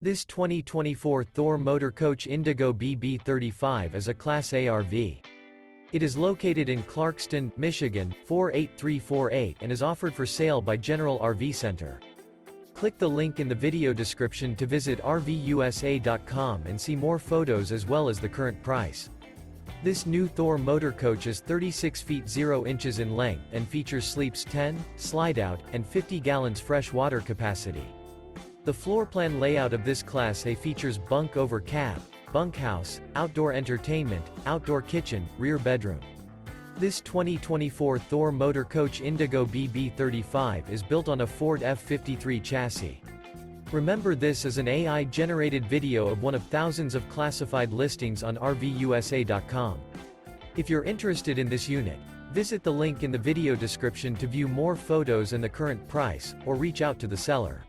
This 2024 Thor Motor Coach Indigo BB35 is a Class A RV. It is located in Clarkston, Michigan, 48348 and is offered for sale by General RV Center. Click the link in the video description to visit RVUSA.com and see more photos as well as the current price. This new Thor Motor Coach is 36 feet 0 inches in length and features sleeps 10, slide-out, and 50 gallons fresh water capacity. The floor plan layout of this Class A features bunk over cab, bunkhouse, outdoor entertainment, outdoor kitchen, rear bedroom. This 2024 Thor Motor Coach Indigo BB35 is built on a Ford F53 chassis. Remember, this is an AI-generated video of one of thousands of classified listings on RVUSA.com. If you're interested in this unit, visit the link in the video description to view more photos and the current price, or reach out to the seller.